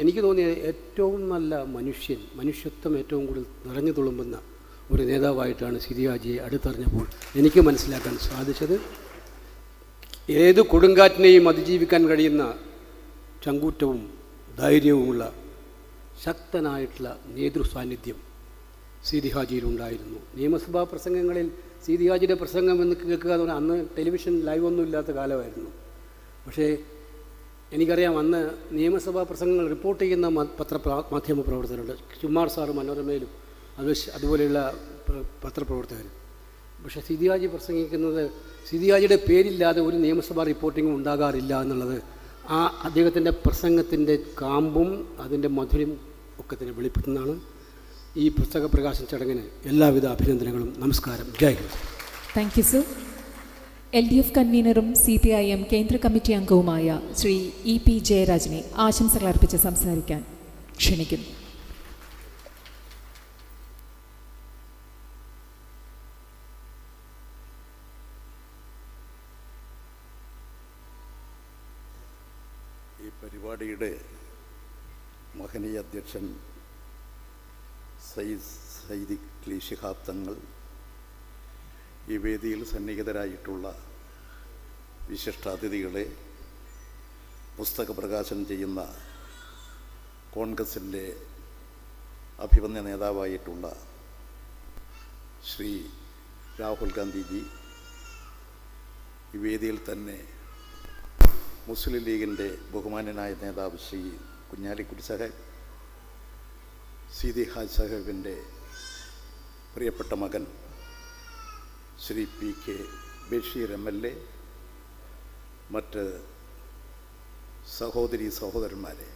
എനിക്ക് തോന്നിയ ഏറ്റവും നല്ല മനുഷ്യത്വം ഏറ്റവും കൂടുതൽ നിറഞ്ഞു തുളുമ്പുന്ന ഒരു നേതാവായിട്ടാണ് സിരിയാജിയെ അടുത്തറിഞ്ഞപ്പോൾ എനിക്ക് മനസ്സിലാക്കാൻ സാധിച്ചത്. ഏത് കൊടുങ്കാറ്റിനെയും അതിജീവിക്കാൻ കഴിയുന്ന ചങ്കൂറ്റവും ധൈര്യവുമുള്ള ശക്തനായിട്ടുള്ള നേതൃസാന്നിധ്യം സീതി ഹാജിയിലുണ്ടായിരുന്നു. നിയമസഭാ പ്രസംഗങ്ങളിൽ സീതി ഹാജിയുടെ പ്രസംഗം എന്ന് കേൾക്കുക എന്ന് പറഞ്ഞാൽ അന്ന് ടെലിവിഷൻ ലൈവൊന്നും ഇല്ലാത്ത കാലമായിരുന്നു. പക്ഷേ എനിക്കറിയാം, അന്ന് നിയമസഭാ പ്രസംഗങ്ങൾ റിപ്പോർട്ട് ചെയ്യുന്ന മാധ്യമ പ്രവർത്തകരുണ്ട്. ചുമ്മാർ സാറ് മനോരമയിലും അതുപോലെയുള്ള പത്രപ്രവർത്തകർ. പക്ഷേ സീതി ഹാജി പ്രസംഗിക്കുന്നത് സീതി ഹാജിയുടെ പേരില്ലാതെ ഒരു നിയമസഭാ റിപ്പോർട്ടിങ്ങും ഉണ്ടാകാറില്ല എന്നുള്ളത് ആ അദ്ദേഹത്തിൻ്റെ പ്രസംഗത്തിൻ്റെ കാമ്പും അതിൻ്റെ മധുരം ഒക്കെ തന്നെ വെളിപ്പെടുത്തുന്നതാണ്. ഈ പുസ്തക പ്രകാശന ചടങ്ങിന് എല്ലാവിധ അഭിനന്ദനങ്ങളും. നമസ്കാരം. Jai Hind. Thank you sir. LDF കൺവീനറും CPIM കേന്ദ്ര കമ്മിറ്റി അംഗവുമായ ശ്രീ EP ജയരാജനെ ആശംസകൾ അർപ്പിച്ച് സംസാരിക്കാൻ ക്ഷണിക്കുന്നു. ഈ പരിപാടിയുടെ മഹനീയ അധ്യക്ഷൻ സയ്യിദ് ശിഹാബ് തങ്ങൾ, ഈ വേദിയിൽ സന്നിഹിതരായിട്ടുള്ള വിശിഷ്ടാതിഥികളെ, പുസ്തക പ്രകാശനം ചെയ്യുന്ന കോൺഗ്രസിൻ്റെ അഭിമന്യ നേതാവായിട്ടുള്ള ശ്രീ രാഹുൽ ഗാന്ധിജി, ഈ വേദിയിൽ തന്നെ മുസ്ലിം ലീഗിൻ്റെ ബഹുമാന്യനായ നേതാവ് ശ്രീ കുഞ്ഞാലിക്കുട്ടി സാഹിബ്, സീതി ഹാജ് സാഹിബിൻ്റെ പ്രിയപ്പെട്ട മകൻ ശ്രീ PK ബഷീർ MLA, മറ്റ് സഹോദരന്മാരെ,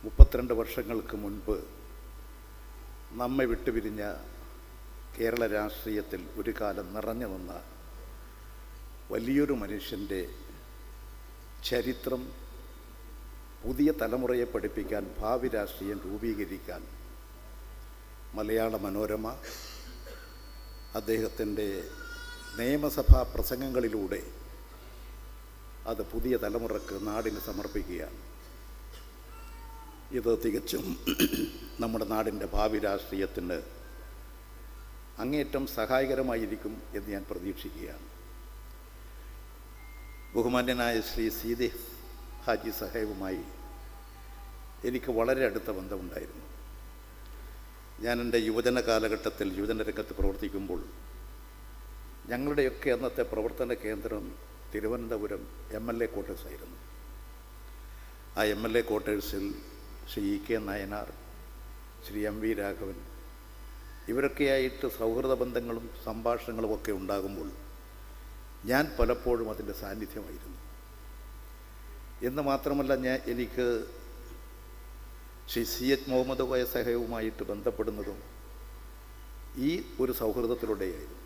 32 വർഷങ്ങൾക്ക് മുൻപ് നമ്മെ വിട്ടുപിരിഞ്ഞ കേരള രാഷ്ട്രീയത്തിൽ ഒരു കാലം നിറഞ്ഞു നിന്ന വലിയൊരു മനുഷ്യൻ്റെ ചരിത്രം പുതിയ തലമുറയെ പഠിപ്പിക്കാൻ, ഭാവി രാഷ്ട്രീയം രൂപീകരിക്കാൻ മലയാള മനോരമ അദ്ദേഹത്തിൻ്റെ നിയമസഭാ പ്രസംഗങ്ങളിലൂടെ അത് പുതിയ തലമുറക്ക് നാടിന് സമർപ്പിക്കുകയാണ്. ഇത് തികച്ചും നമ്മുടെ നാടിൻ്റെ ഭാവി രാഷ്ട്രീയത്തിന് അങ്ങേയറ്റം സഹായകരമായിരിക്കും എന്ന് ഞാൻ പ്രതീക്ഷിക്കുകയാണ്. ബഹുമാന്യനായ ശ്രീ സീതി ഹാജി സാഹിബുമായി എനിക്ക് വളരെ അടുത്ത ബന്ധമുണ്ടായിരുന്നു. ഞാൻ എൻ്റെ യുവജന കാലഘട്ടത്തിൽ യുവജന രംഗത്ത് പ്രവർത്തിക്കുമ്പോൾ ഞങ്ങളുടെയൊക്കെ അന്നത്തെ പ്രവർത്തന കേന്ദ്രം തിരുവനന്തപുരം MLA ക്വാർട്ടേഴ്സ് ആയിരുന്നു. ആ MLA ക്വാർട്ടേഴ്സിൽ Shri EK Nayanar, Shri MV Raghavan, ഇവരൊക്കെയായിട്ട് സൗഹൃദ ബന്ധങ്ങളും സംഭാഷണങ്ങളും ഒക്കെ ഉണ്ടാകുമ്പോൾ ഞാൻ പലപ്പോഴും അതിൻ്റെ സാന്നിധ്യമായിരുന്നു. എന്ന് മാത്രമല്ല, എനിക്ക് ശ്രീ CH മുഹമ്മദ് കോയ സാഹിബുമായിട്ട് ബന്ധപ്പെടുന്നതും ഈ ഒരു സൗഹൃദത്തിലൂടെയായിരുന്നു.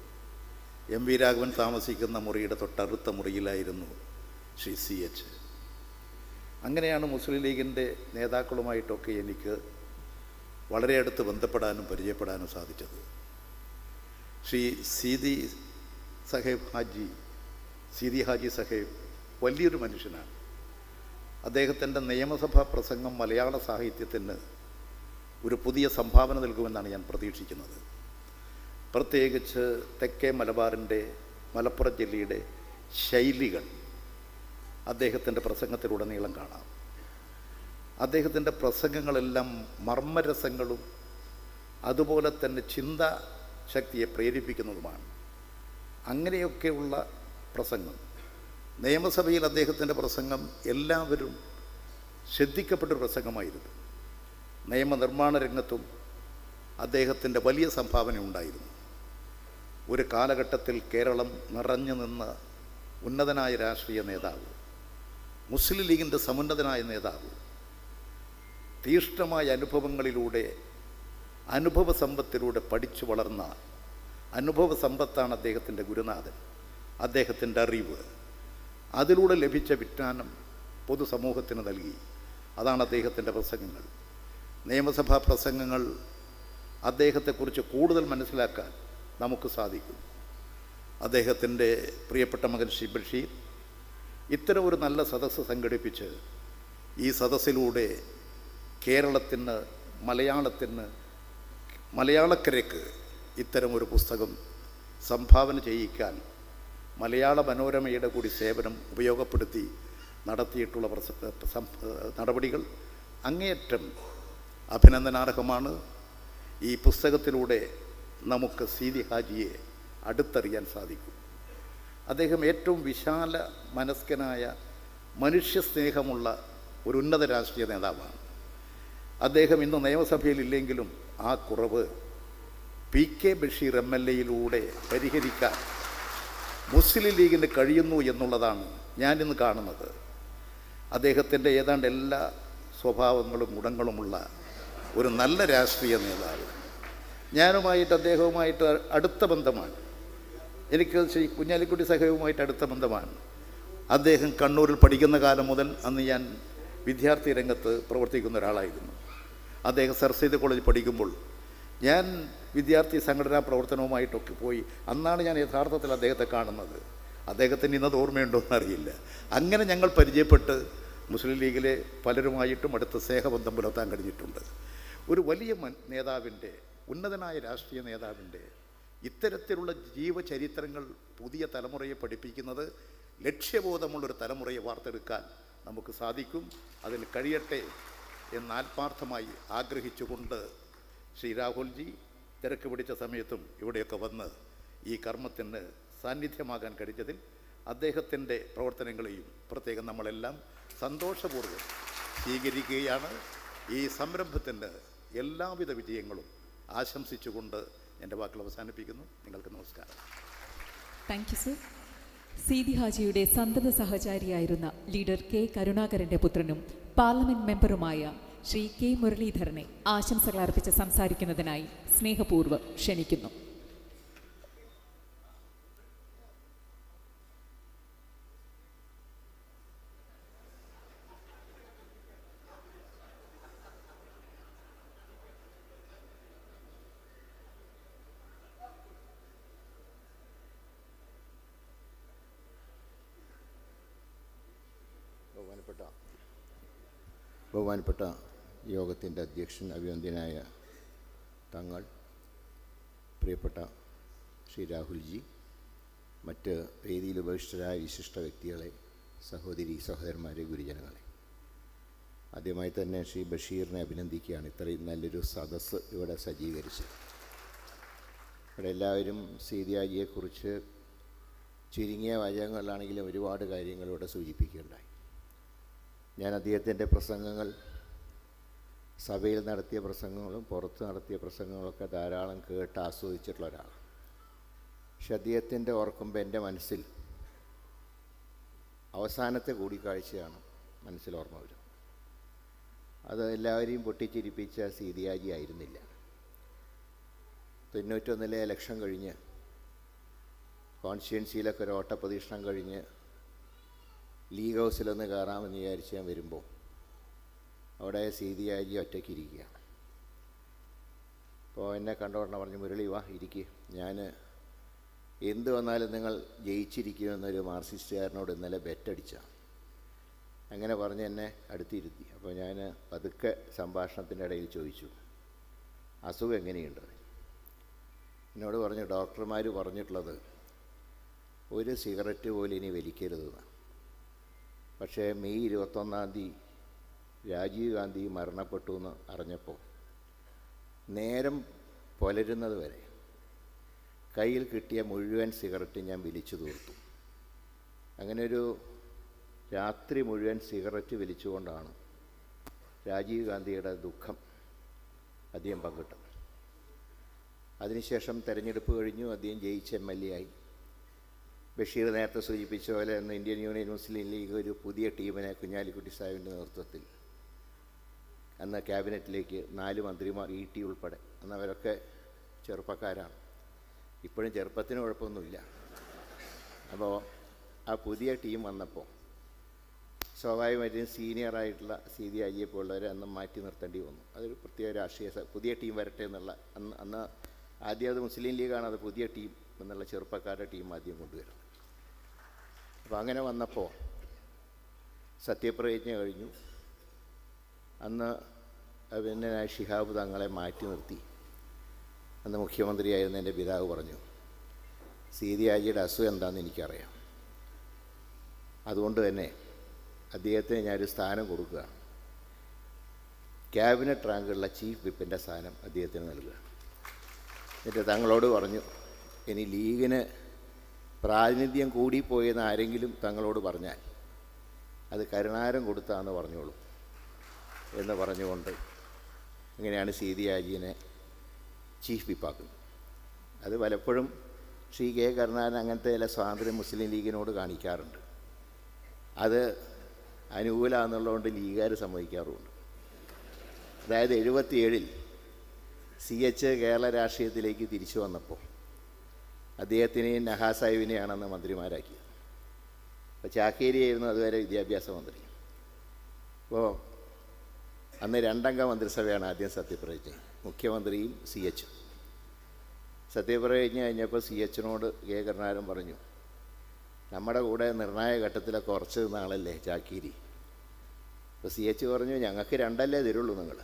MV രാഘവൻ താമസിക്കുന്ന മുറിയുടെ തൊട്ടടുത്ത മുറിയിലായിരുന്നു ശ്രീ CH. അങ്ങനെയാണ് മുസ്ലിം ലീഗിൻ്റെ നേതാക്കളുമായിട്ടൊക്കെ എനിക്ക് വളരെ അടുത്ത് ബന്ധപ്പെടാനും പരിചയപ്പെടാനും സാധിച്ചത്. ശ്രീ സീതി ഹാജി സാഹിബ് വലിയൊരു മനുഷ്യനാണ്. അദ്ദേഹത്തിൻ്റെ നിയമസഭാ പ്രസംഗം മലയാള സാഹിത്യത്തിന് ഒരു പുതിയ സംഭാവന നൽകുമെന്നാണ് ഞാൻ പ്രതീക്ഷിക്കുന്നത്. പ്രത്യേകിച്ച് തെക്കേ മലപ്പുറം ജില്ലയുടെ ശൈലികൾ അദ്ദേഹത്തിൻ്റെ പ്രസംഗത്തിലുടനീളം കാണാം. അദ്ദേഹത്തിൻ്റെ പ്രസംഗങ്ങളെല്ലാം മർമ്മരസങ്ങളും അതുപോലെ തന്നെ ചിന്താശക്തിയെ പ്രേരിപ്പിക്കുന്നതുമാണ്. അങ്ങനെയൊക്കെയുള്ള പ്രസംഗം, നിയമസഭയിൽ അദ്ദേഹത്തിൻ്റെ പ്രസംഗം എല്ലാവരും ശ്രദ്ധിക്കപ്പെട്ടൊരു പ്രസംഗമായിരുന്നു. നിയമനിർമ്മാണ രംഗത്തും അദ്ദേഹത്തിൻ്റെ വലിയ സംഭാവന ഉണ്ടായിരുന്നു. ഒരു കാലഘട്ടത്തിൽ കേരളം നിറഞ്ഞു നിന്ന ഉന്നതനായ രാഷ്ട്രീയ നേതാവ്, മുസ്ലിം ലീഗിൻ്റെ സമുന്നതനായ നേതാവ്, തീഷ്ണമായ അനുഭവങ്ങളിലൂടെ, അനുഭവ സമ്പത്തിലൂടെ പഠിച്ചു വളർന്ന അനുഭവ സമ്പത്താണ് അദ്ദേഹത്തിൻ്റെ ഗുരുനാഥൻ. അദ്ദേഹത്തിൻ്റെ അറിവ്, അതിലൂടെ ലഭിച്ച വിജ്ഞാനം പൊതുസമൂഹത്തിന് നൽകി. അതാണ് അദ്ദേഹത്തിൻ്റെ പ്രസംഗങ്ങൾ. നിയമസഭാ പ്രസംഗങ്ങൾ അദ്ദേഹത്തെക്കുറിച്ച് കൂടുതൽ മനസ്സിലാക്കാൻ നമുക്ക് സാധിക്കും. അദ്ദേഹത്തിൻ്റെ പ്രിയപ്പെട്ട മകൻ ശ്രീ ബഷീർ ഇത്തരം ഒരു നല്ല സദസ്സ് സംഘടിപ്പിച്ച് ഈ സദസ്സിലൂടെ കേരളത്തിന്, മലയാളക്കരയ്ക്ക് ഇത്തരമൊരു പുസ്തകം സംഭാവന ചെയ്യിക്കാൻ മലയാള മനോരമയുടെ കൂടി സേവനം ഉപയോഗപ്പെടുത്തി നടത്തിയിട്ടുള്ള നടപടികൾ അങ്ങേയറ്റം അഭിനന്ദനാർഹമാണ്. ഈ പുസ്തകത്തിലൂടെ നമുക്ക് സീതി ഹാജിയെ അടുത്തറിയാൻ സാധിക്കും. അദ്ദേഹം ഏറ്റവും വിശാല മനസ്കനായ, മനുഷ്യസ്നേഹമുള്ള ഒരു ഉന്നത രാഷ്ട്രീയ നേതാവാണ്. അദ്ദേഹം ഇന്ന് നിയമസഭയിലില്ലെങ്കിലും ആ കുറവ് PK ബഷീർ MLA പരിഹരിക്കാൻ മുസ്ലിം ലീഗിന് കഴിയുന്നു എന്നുള്ളതാണ് ഞാനിന്ന് കാണുന്നത്. അദ്ദേഹത്തിൻ്റെ ഏതാണ്ട് എല്ലാ സ്വഭാവങ്ങളും ഗുണങ്ങളുമുള്ള ഒരു നല്ല രാഷ്ട്രീയ നേതാവ്. അദ്ദേഹവുമായിട്ട് അടുത്ത ബന്ധമാണ്. എനിക്ക് ശ്രീ കുഞ്ഞാലിക്കുട്ടി സഖയുമായിട്ട് അടുത്ത ബന്ധമാണ്. അദ്ദേഹം കണ്ണൂരിൽ പഠിക്കുന്ന കാലം മുതൽ, അന്ന് ഞാൻ വിദ്യാർത്ഥി രംഗത്ത് പ്രവർത്തിക്കുന്ന ഒരാളായിരുന്നു. അദ്ദേഹം സർ സെയ്ദ് കോളേജിൽ പഠിക്കുമ്പോൾ ഞാൻ വിദ്യാർത്ഥി സംഘടനാ പ്രവർത്തനവുമായിട്ടൊക്കെ പോയി. അന്നാണ് ഞാൻ യഥാർത്ഥത്തിൽ അദ്ദേഹത്തെ കാണുന്നത്. അദ്ദേഹത്തിന് ഇന്നത് ഓർമ്മയുണ്ടോ എന്നറിയില്ല. അങ്ങനെ ഞങ്ങൾ പരിചയപ്പെട്ട് മുസ്ലിം ലീഗിലെ പലരുമായിട്ടും അടുത്ത സ്നേഹബന്ധം പുലർത്താൻ കഴിഞ്ഞിട്ടുണ്ട്. ഒരു വലിയ നേതാവിൻ്റെ, ഉന്നതനായ രാഷ്ട്രീയ നേതാവിൻ്റെ ഇത്തരത്തിലുള്ള ജീവചരിത്രങ്ങൾ പുതിയ തലമുറയെ പഠിപ്പിക്കുന്നത് ലക്ഷ്യബോധമുള്ളൊരു തലമുറയെ വാർത്തെടുക്കാൻ നമുക്ക് സാധിക്കും. അതിന് കഴിയട്ടെ എന്ന് ആത്മാർത്ഥമായി ആഗ്രഹിച്ചുകൊണ്ട് ശ്രീ രാഹുൽജി തിരക്ക് പിടിച്ച സമയത്തും ഇവിടെയൊക്കെ വന്ന് ഈ കർമ്മത്തിന് സാന്നിധ്യമാകാൻ കഴിഞ്ഞതിൽ അദ്ദേഹത്തിൻ്റെ പ്രവർത്തനങ്ങളെയും പ്രത്യേകം നമ്മളെല്ലാം സന്തോഷപൂർവ്വം സ്വീകരിക്കുകയാണ്. ഈ സംരംഭത്തിൻ്റെ എല്ലാവിധ വിജയങ്ങളും ആശംസിച്ചുകൊണ്ട് എൻ്റെ വാക്കുകൾ അവസാനിപ്പിക്കുന്നു. നിങ്ങൾക്ക് നമസ്കാരം. Thank you sir. സീതി ഹാജിയുടെ സന്തത സഹചാരിയായിരുന്ന ലീഡർ K. കരുണാകരൻ്റെ പുത്രനും പാർലമെൻറ്റ് മെമ്പറുമായ ശ്രീ K. മുരളീധരനെ ആശംസകൾ അർപ്പിച്ച് സംസാരിക്കുന്നതിനായി സ്നേഹപൂർവ്വം ക്ഷണിക്കുന്നു. ബഹുമാനപ്പെട്ട യോഗത്തിൻ്റെ അധ്യക്ഷൻ, അഭിവന്ദ്യനായ തങ്ങൾ, പ്രിയപ്പെട്ട ശ്രീ രാഹുൽജി, മറ്റ് വേദിയിൽ ഉപവിഷ്ടരായ വിശിഷ്ട വ്യക്തികളെ, സഹോദരി സഹോദരന്മാരെ, ഗുരുജനങ്ങളെ, ആദ്യമായി തന്നെ ശ്രീ ബഷീറിനെ അഭിനന്ദിക്കുകയാണ്. ഇത്രയും നല്ലൊരു സദസ്സ് ഇവിടെ സജ്ജീകരിച്ചത്. ഇവിടെ എല്ലാവരും സീതിയാജിയെക്കുറിച്ച് ചുരുങ്ങിയ വാചകങ്ങളിലാണെങ്കിലും ഒരുപാട് കാര്യങ്ങൾ ഇവിടെ സൂചിപ്പിക്കുകയുണ്ടായി. ഞാൻ അദ്ദേഹത്തിൻ്റെ പ്രസംഗങ്ങൾ, സഭയിൽ നടത്തിയ പ്രസംഗങ്ങളും പുറത്ത് നടത്തിയ പ്രസംഗങ്ങളൊക്കെ ധാരാളം കേട്ട് ആസ്വദിച്ചിട്ടുള്ള ഒരാളാണ്. പക്ഷെ അദ്ദേഹത്തിൻ്റെ ഓർക്കുമ്പോൾ എൻ്റെ മനസ്സിൽ അവസാനത്തെ കൂടിക്കാഴ്ചയാണ് മനസ്സിൽ ഓർമ്മ വരും. അത് എല്ലാവരെയും പൊട്ടിച്ചിരിപ്പിച്ച സീതിയാജി ആയിരുന്നില്ല. 91 ഇലക്ഷൻ കഴിഞ്ഞ് കോൺസ്റ്റിറ്റ്യുവൻസിയിലൊക്കെ ഒരു ഓട്ടപ്രദക്ഷിണം കഴിഞ്ഞ് ലീഗ് ഹൗസിലൊന്ന് കയറാമെന്ന് വിചാരിച്ച് ഞാൻ വരുമ്പോൾ അവിടെ സീതിയാജി ഒറ്റയ്ക്കിരിക്കുക. അപ്പോൾ എന്നെ കണ്ടോടനെ പറഞ്ഞു, മുരളി വാ ഇരിക്കുക, ഞാൻ എന്ത് വന്നാലും നിങ്ങൾ ജയിച്ചിരിക്കുമെന്നൊരു മാർക്സിസ്റ്റുകാരനോട് ഇന്നലെ ബെറ്റടിച്ചാണ്. അങ്ങനെ പറഞ്ഞ് എന്നെ അടുത്തിരുത്തി. അപ്പോൾ ഞാൻ പതുക്കെ സംഭാഷണത്തിൻ്റെ ഇടയിൽ ചോദിച്ചു, അസുഖം എങ്ങനെയുണ്ട്? എന്നോട് പറഞ്ഞു, ഡോക്ടർമാർ പറഞ്ഞിട്ടുള്ളത് ഒരു സിഗരറ്റ് പോലും ഇനി വലിക്കരുതെന്ന്. പക്ഷേ മെയ് 21 രാജീവ് ഗാന്ധി മരണപ്പെട്ടു എന്ന് അറിഞ്ഞപ്പോൾ നേരം പുലരുന്നത് വരെ കയ്യിൽ കിട്ടിയ മുഴുവൻ സിഗരറ്റ് ഞാൻ വലിച്ചു തീർത്തു. അങ്ങനെ ഒരു രാത്രി മുഴുവൻ സിഗരറ്റ് വലിച്ചുകൊണ്ടാണ് രാജീവ് ഗാന്ധിയുടെ ദുഃഖം അദ്ദേഹം പങ്കിട്ടത്. അതിനുശേഷം തെരഞ്ഞെടുപ്പ് കഴിഞ്ഞു, അദ്ദേഹം ജയിച്ച MLA ആയി. ബഷീർ നേരത്തെ സൂചിപ്പിച്ച പോലെ അന്ന് ഇന്ത്യൻ യൂണിയൻ മുസ്ലിം ലീഗ് ഒരു പുതിയ ടീമിനെ കുഞ്ഞാലിക്കുട്ടി സാഹിബിൻ്റെ നേതൃത്വത്തിൽ അന്ന് ക്യാബിനറ്റിലേക്ക് 4 മന്ത്രിമാർ, ET ഉൾപ്പെടെ, അന്നവരൊക്കെ ചെറുപ്പക്കാരാണ്. ഇപ്പോഴും ചെറുപ്പത്തിന് കുഴപ്പമൊന്നുമില്ല. അപ്പോൾ ആ പുതിയ ടീം വന്നപ്പോൾ സ്വാഭാവികമായിട്ടും സീനിയറായിട്ടുള്ള സീതിയാജിയെ പോലുള്ളവരെ അന്ന് മാറ്റി നിർത്തേണ്ടി വന്നു. അതൊരു പ്രത്യേക രാഷ്ട്രീയ പുതിയ ടീം വരട്ടെ എന്നുള്ള അന്ന് ആദ്യം അത് മുസ്ലിം ലീഗാണ്, അത് പുതിയ ടീം എന്നുള്ള ചെറുപ്പക്കാരുടെ ടീം ആദ്യം കൊണ്ടുവരുന്നത്. അപ്പോൾ അങ്ങനെ വന്നപ്പോൾ സത്യപ്രതിജ്ഞ കഴിഞ്ഞു. അന്ന് പിന്നെ ഷിഹാബ് തങ്ങളെ മാറ്റി നിർത്തി. അന്ന് മുഖ്യമന്ത്രിയായിരുന്ന എൻ്റെ പിതാവ് പറഞ്ഞു, സീതി ഹാജിയുടെ അസുഖം എന്താണെന്ന് എനിക്കറിയാം, അതുകൊണ്ട് തന്നെ അദ്ദേഹത്തിന് ഞാനൊരു സ്ഥാനം കൊടുക്കുക, ക്യാബിനറ്റ് റാങ്കുള്ള ചീഫ് വിപ്പിൻ്റെ സ്ഥാനം അദ്ദേഹത്തിന് നൽകുക. എന്നിട്ട് തങ്ങളോട് പറഞ്ഞു, ഇനി ലീഗിന് പ്രാതിനിധ്യം കൂടിപ്പോയെന്ന് ആരെങ്കിലും തങ്ങളോട് പറഞ്ഞാൽ അത് കരുണാകരൻ കൊടുത്താന്ന് പറഞ്ഞോളൂ എന്ന് പറഞ്ഞുകൊണ്ട് ഇങ്ങനെയാണ് സീതി ഹാജിനെ ചീഫ് വിപ്പാക്കുന്നത്. അത് പലപ്പോഴും ശ്രീ കെ കരുണാകരൻ അങ്ങനത്തെ ചില സ്വാതന്ത്ര്യ മുസ്ലിം ലീഗിനോട് കാണിക്കാറുണ്ട്. അത് അനുകൂലമാണെന്നുള്ളതുകൊണ്ട് ലീഗുകാർ സമ്മതിക്കാറുമുണ്ട്. അതായത് 77-ൽ CH കേരള രാഷ്ട്രീയത്തിലേക്ക് തിരിച്ചു വന്നപ്പോൾ അദ്ദേഹത്തിനെയും നഹാസ് സാഹിബിനെയാണെന്ന് മന്ത്രിമാരാക്കിയത്. അപ്പോൾ ചാക്കേരിയായിരുന്നു അതുവരെ വിദ്യാഭ്യാസ മന്ത്രി. അപ്പോൾ അന്ന് 2-അംഗ മന്ത്രിസഭയാണ് ആദ്യം സത്യപ്രതിജ്ഞ, മുഖ്യമന്ത്രിയും CH. സത്യപ്രതിജ്ഞ കഴിഞ്ഞപ്പോൾ CH-നോട് കെ കരുണാകരൻ പറഞ്ഞു, നമ്മുടെ കൂടെ നിർണായക ഘട്ടത്തിലൊക്കെ ഉറച്ചു നിന്ന ആളല്ലേ ചാക്കേരി. അപ്പോൾ CH പറഞ്ഞു, ഞങ്ങൾക്ക് 2 തരുള്ളൂ നിങ്ങൾ,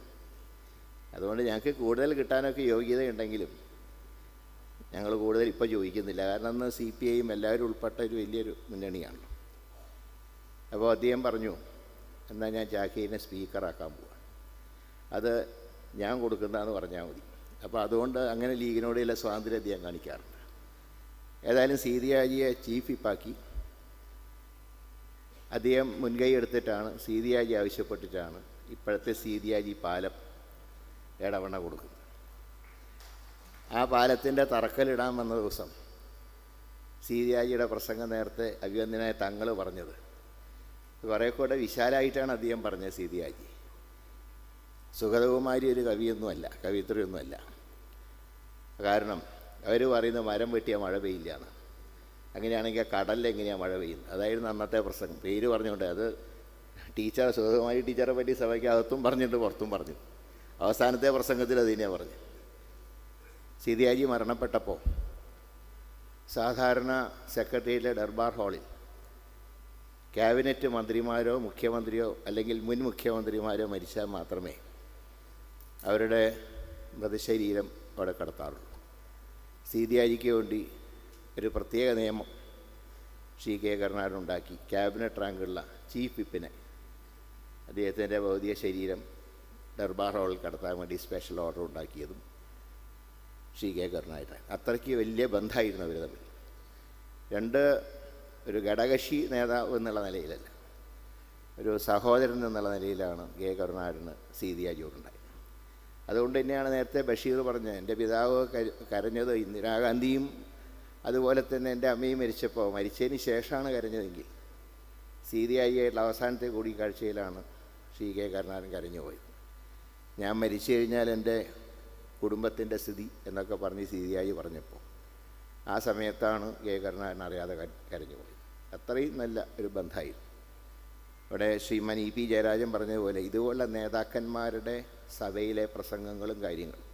അതുകൊണ്ട് ഞങ്ങൾക്ക് കൂടുതൽ കിട്ടാനൊക്കെ യോഗ്യതയുണ്ടെങ്കിലും ഞങ്ങൾ കൂടുതൽ ഇപ്പോൾ ചോദിക്കുന്നില്ല. കാരണം അന്ന് CPI എല്ലാവരും ഉൾപ്പെട്ട ഒരു വലിയൊരു മുന്നണിയാണ്. അപ്പോൾ അദ്ദേഹം പറഞ്ഞു, എന്നാൽ ഞാൻ ചാക്കേരിനെ സ്പീക്കറാക്കാൻ പോവാം, അത് ഞാൻ കൊടുക്കുന്നതെന്ന് പറഞ്ഞാൽ മതി. അപ്പോൾ അതുകൊണ്ട് അങ്ങനെ ലീഗിനോടുള്ള സ്വാതന്ത്ര്യം അദ്ദേഹം കാണിക്കാറുണ്ട്. ഏതായാലും സീതി ഹാജിയെ ചീഫ് വിപ്പാക്കി. അദ്ദേഹം മുൻകൈ എടുത്തിട്ടാണ്, സീതി ഹാജി ആവശ്യപ്പെട്ടിട്ടാണ് ഇപ്പോഴത്തെ സീതി ഹാജി പാലം ഇടവണ്ണ കൊടുക്കുന്നത്. ആ പാലത്തിൻ്റെ തറക്കല്ലിടാൻ വന്ന ദിവസം സീതി ഹാജിയുടെ പ്രസംഗം നേരത്തെ അഭിവന്ദനായ തങ്ങൾ പറഞ്ഞത് കുറേ കൂടെ വിശാലമായിട്ടാണ് അദ്ദേഹം പറഞ്ഞത്. സീതി ഹാജി സുഗതകുമാരി ഒരു കവിയൊന്നുമല്ല, കവിത്രിയൊന്നുമല്ല. കാരണം അവർ പറയുന്നത് മരം വെട്ടിയാൽ മഴ പെയ്യില്ല എന്ന്. അങ്ങനെയാണെങ്കിൽ കടലിൽ എങ്ങനെയാണ് മഴ പെയ്യുന്നത്? അതായിരുന്നു അന്നത്തെ പ്രസംഗം. പേര് പറഞ്ഞുകൊണ്ട് അത് ടീച്ചർ സുഗതകുമാരി ടീച്ചറെ പറ്റി സഭയ്ക്കകത്തും പറഞ്ഞിട്ട് പുറത്തും പറഞ്ഞു. അവസാനത്തെ പ്രസംഗത്തിൽ അത് തന്നെയാണ് പറഞ്ഞു. സീതി ഹാജി മരണപ്പെട്ടപ്പോൾ സാധാരണ സെക്രട്ടേറിയറ്റിലെ ദർബാർ ഹാളിൽ ക്യാബിനറ്റ് മന്ത്രിമാരോ മുഖ്യമന്ത്രിയോ അല്ലെങ്കിൽ മുൻ മുഖ്യമന്ത്രിമാരോ മരിച്ചാൽ മാത്രമേ അവരുടെ മൃതശരീരം അവിടെ കടത്താറുള്ളൂ. സീതി ഹാജിക്ക് വേണ്ടി ഒരു പ്രത്യേക നിയമം ശ്രീ കെ കരുണാകരൻ ഉണ്ടാക്കി. ക്യാബിനറ്റ് റാങ്കുള്ള ചീഫ് വിപ്പിനെ അദ്ദേഹത്തിൻ്റെ ഭൗതിക ശരീരം ദർബാർ ഹാളിൽ കടത്താൻ വേണ്ടി സ്പെഷ്യൽ ഓർഡർ ഉണ്ടാക്കിയതും ശ്രീ കെ കരുണാകരൻ. അത്രയ്ക്ക് വലിയ ബന്ധമായിരുന്നു അവർ തമ്മിൽ. ഒരു ഘടകകക്ഷി നേതാവ് എന്നുള്ള നിലയിലല്ല, ഒരു സഹോദരൻ എന്നുള്ള നിലയിലാണ് കെ കരുണാകരന് സീതി ഹാജിയോടുണ്ടായത്. അതുകൊണ്ട് തന്നെയാണ് നേരത്തെ ബഷീർ പറഞ്ഞത്, എൻ്റെ പിതാവ് കരഞ്ഞത് ഇന്ദിരാഗാന്ധിയും അതുപോലെ തന്നെ എൻ്റെ അമ്മയും മരിച്ചതിന് ശേഷമാണ് കരഞ്ഞതെങ്കിൽ സീതി ഹാജിയായിട്ടുള്ള അവസാനത്തെ കൂടിക്കാഴ്ചയിലാണ് ശ്രീ കെ കരുണാകരൻ കരഞ്ഞു പോയത്. ഞാൻ മരിച്ചു കഴിഞ്ഞാൽ എൻ്റെ കുടുംബത്തിൻ്റെ സ്ഥിതി എന്നൊക്കെ പറഞ്ഞ് സീതി ഹാജി പറഞ്ഞപ്പോൾ ആ സമയത്താണ് കെ കരുണാകരൻ അറിയാതെ കരഞ്ഞു പോയത്. അത്രയും നല്ല ഒരു ബന്ധമായിരുന്നു. ഇവിടെ ശ്രീമാൻ EP ജയരാജൻ പറഞ്ഞതുപോലെ ഇതുപോലുള്ള നേതാക്കന്മാരുടെ സഭയിലെ പ്രസംഗങ്ങളും കാര്യങ്ങളും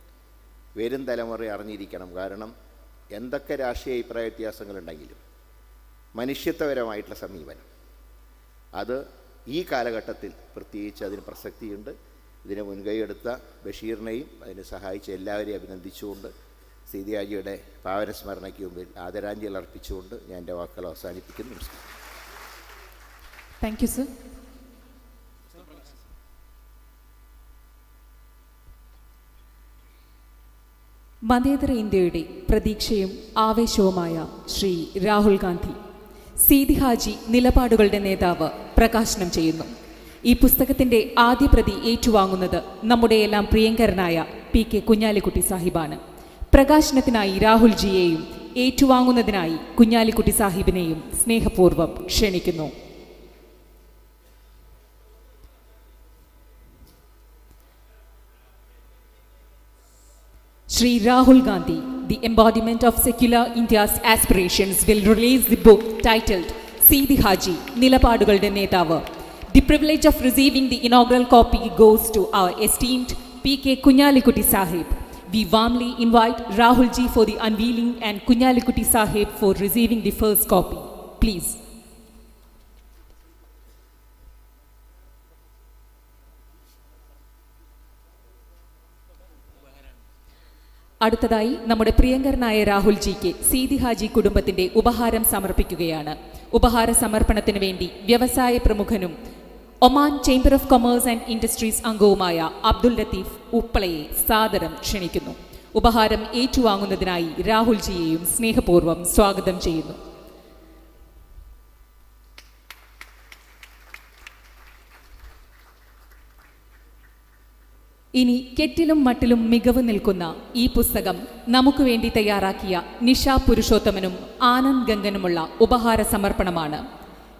വരും തലമുറ അറിഞ്ഞിരിക്കണം. കാരണം എന്തൊക്കെ രാഷ്ട്രീയ അഭിപ്രായ വ്യത്യാസങ്ങളുണ്ടെങ്കിലും മനുഷ്യത്വപരമായിട്ടുള്ള സമീപനം അത് ഈ കാലഘട്ടത്തിൽ പ്രത്യേകിച്ച് അതിന് പ്രസക്തിയുണ്ട്. ഇതിന് മുൻകൈയെടുത്ത ബഷീറിനെയും അതിന് സഹായിച്ച എല്ലാവരെയും അഭിനന്ദിച്ചുകൊണ്ട് സീതി ഹാജിയുടെ പാവന സ്മരണയ്ക്ക് മുമ്പിൽ ആദരാഞ്ജലി അർപ്പിച്ചുകൊണ്ട് ഞാൻ എൻ്റെ വാക്കുകൾ അവസാനിപ്പിക്കുന്നു. നമസ്കാരം. Thank you sir. മതേതര ഇന്ത്യയുടെ പ്രതീക്ഷയും ആവേശവുമായ ശ്രീ രാഹുൽ ഗാന്ധി സീതി ഹാജി നിലപാടുകളുടെ നേതാവ് പ്രകാശനം ചെയ്യുന്നു. ഈ പുസ്തകത്തിൻ്റെ ആദ്യ പ്രതി ഏറ്റുവാങ്ങുന്നത് നമ്മുടെ എല്ലാം പ്രിയങ്കരനായ PK കുഞ്ഞാലിക്കുട്ടി സാഹിബാണ്. പ്രകാശനത്തിനായി രാഹുൽജിയെയും ഏറ്റുവാങ്ങുന്നതിനായി കുഞ്ഞാലിക്കുട്ടി സാഹിബിനെയും സ്നേഹപൂർവ്വം ക്ഷണിക്കുന്നു. Shri Rahul Gandhi, the embodiment of secular India's aspirations, will release the book titled Sidi Haji, Nilapadugalde Netavu. The privilege of receiving the inaugural copy goes to our esteemed PK Kunyalikutti Sahib. We warmly invite Rahulji for the unveiling and Kunyalikutti Sahib for receiving the first copy. Please. അടുത്തതായി നമ്മുടെ പ്രിയങ്കരനായ രാഹുൽജിക്ക് സീതി ഹാജി കുടുംബത്തിന്റെ ഉപഹാരം സമർപ്പിക്കുകയാണ്. ഉപഹാര സമർപ്പണത്തിന് വേണ്ടി വ്യവസായ പ്രമുഖനും Oman chamber of commerce and industries അംഗവുമായ അബ്ദുൽ ലത്തീഫ് ഉപ്പളയെ സാദരം ക്ഷണിക്കുന്നു. ഉപഹാരം ഏറ്റുവാങ്ങുന്നതിനായി രാഹുൽജിയെയും സ്നേഹപൂർവ്വം സ്വാഗതം ചെയ്യുന്നു. ഇനി കെട്ടിലും മട്ടിലും മികവ് നിൽക്കുന്ന ഈ പുസ്തകം നമുക്ക് വേണ്ടി തയ്യാറാക്കിയ നിഷ പുരുഷോത്തമനും ആനന്ദ് ഗംഗനുമുള്ള ഉപഹാര സമർപ്പണമാണ്.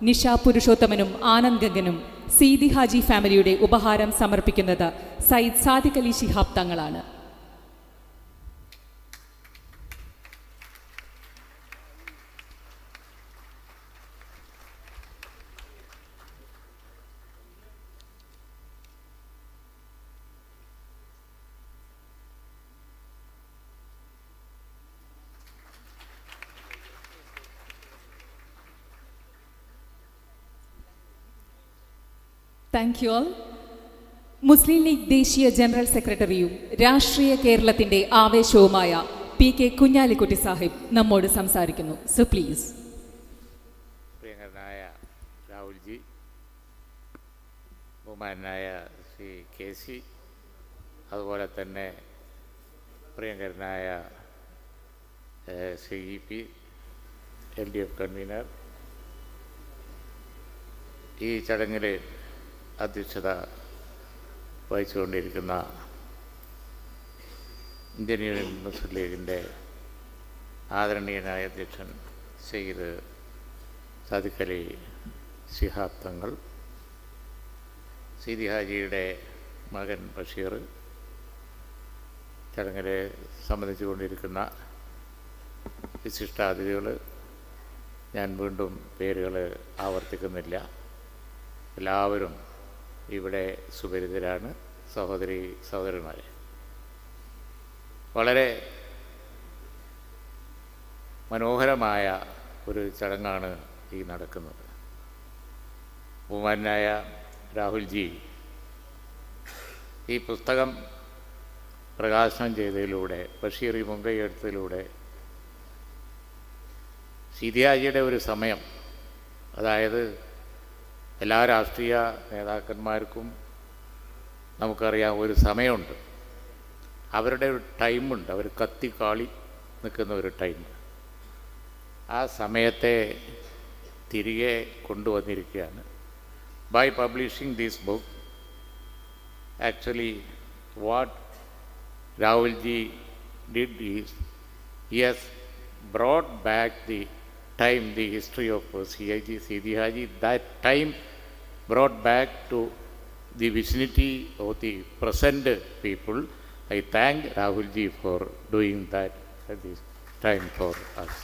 നിഷ പുരുഷോത്തമനും ആനന്ദ് ഗംഗനും സീതി ഹാജി ഫാമിലിയുടെ ഉപഹാരം സമർപ്പിക്കുന്നത് സയ്യിദ് സാദിഖ് അലി ശിഹാബ് തങ്ങളാണ്. Thank you all. Muslim league ദേശീയ ജനറൽ സെക്രട്ടറിയും രാഷ്ട്രീയ കേരളത്തിന്റെ ആവേശവുമായ പി.കെ. കുഞ്ഞാലിക്കുട്ടി സാഹിബ് നമ്മോട് സംസാരിക്കുന്നു. So please. പ്രിയങ്കരനായ രാഹുൽജി, ബഹുമാനായ ശ്രീ കെ.സി., അതുപോലെ തന്നെ പ്രിയങ്കരനായ ശ്രീ ഇ.പി. LDF കൺവീനർ, ഈ ചടങ്ങിൽ അധ്യക്ഷത വഹിച്ചുകൊണ്ടിരിക്കുന്ന ഇന്ത്യൻ യൂണിയൻ മുസ്ലിം ലീഗിൻ്റെ ആദരണീയനായ അധ്യക്ഷൻ സയ്യിദ് സാദിഖ് അലി ശിഹാബ് തങ്ങൾ, സീതി ഹാജിയുടെ മകൻ ബഷീർ, ചടങ്ങിൽ സംബന്ധിച്ചുകൊണ്ടിരിക്കുന്ന വിശിഷ്ടാതിഥികൾ, ഞാൻ വീണ്ടും പേരുകൾ ആവർത്തിക്കുന്നില്ല. എല്ലാവരും ഇവിടെ സുപരിചിതരാണ്. സഹോദരി സഹോദരന്മാരെ, വളരെ മനോഹരമായ ഒരു ചടങ്ങാണ് ഈ നടക്കുന്നത്. ബഹുമാനായ രാഹുൽജി ഈ പുസ്തകം പ്രകാശനം ചെയ്തതിലൂടെ, ബഷീർ ഈ മുൻകൈ എടുത്തതിലൂടെ സീതി ഹാജിയുടെ ഒരു സമയം, അതായത് എല്ലാ രാഷ്ട്രീയ നേതാക്കന്മാർക്കും നമുക്കറിയാം ഒരു സമയമുണ്ട്, അവരുടെ ഒരു ടൈമുണ്ട്, അവർ കത്തിക്കാളി നിൽക്കുന്ന ഒരു ടൈം. ആ സമയത്തെ തിരികെ കൊണ്ടുവന്നിരിക്കുകയാണ്. By publishing this book, actually what Rahulji did is he has brought back the time, the history of Sidi Haji. That time brought back to the vicinity of the present people. I thank Rahulji for doing that at this time for us.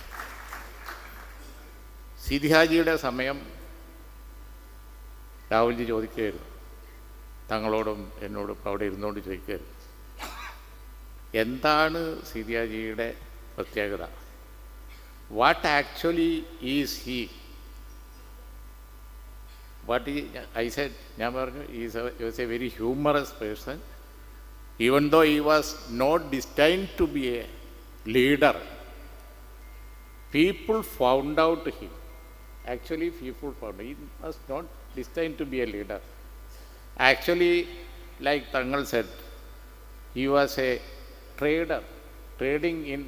Sidi Hajiയുടെ സമയം രാഹുൽജി ചോദിക്കുകയായിരുന്നു, തങ്ങളോടും എന്നോടും അവിടെ ഇരുന്നുകൊണ്ട് ചോദിക്കുകയായിരുന്നു, എന്താണ് സീതി ഹാജിയുടെ പ്രത്യേകത? What actually is he? I said, he was a very humorous person. Even though he was not destined to be a leader, people found out him. Actually, people found he was not destined to be a leader. Actually, like Tangal said, he was a trader, trading in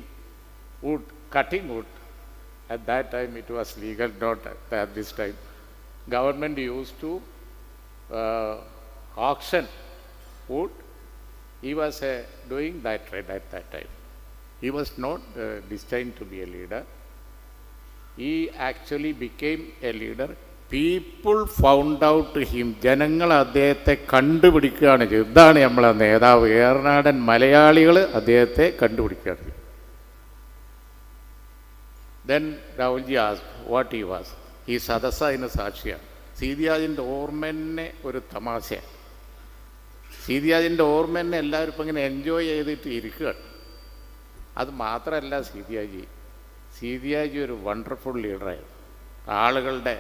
wood, cutting wood. At that time it was legal, not at this time. Government used to auction wood. He was doing that trade at that time. He was not destined to be a leader. He actually became a leader. People found out him. ജനങ്ങൾ അദ്ദേഹത്തെ കണ്ടുപിടിക്കുകയാണ് ചെയ്തത്. ഇതാണ് നമ്മളെ നേതാവ്. ഏറനാടൻ മലയാളികൾ അദ്ദേഹത്തെ കണ്ടുപിടിക്കുകയാണ് ചെയ്തത്. Then Rahulji asked what he was. ഈ സദസ്സതിന് സാക്ഷിയാണ്. സീതി ഹാജിൻ്റെ ഓർമ്മനെ ഒരു തമാശയാണ്. സീതി ഹാജിൻ്റെ ഓർമ്മനെ എല്ലാവരും ഇപ്പം ഇങ്ങനെ എൻജോയ് ചെയ്തിട്ട് ഇരിക്കുകയാണ്. അത് മാത്രമല്ല, സീതി ഹാജി ഒരു വണ്ടർഫുൾ ലീഡറായിരുന്നു. ആളുകളെ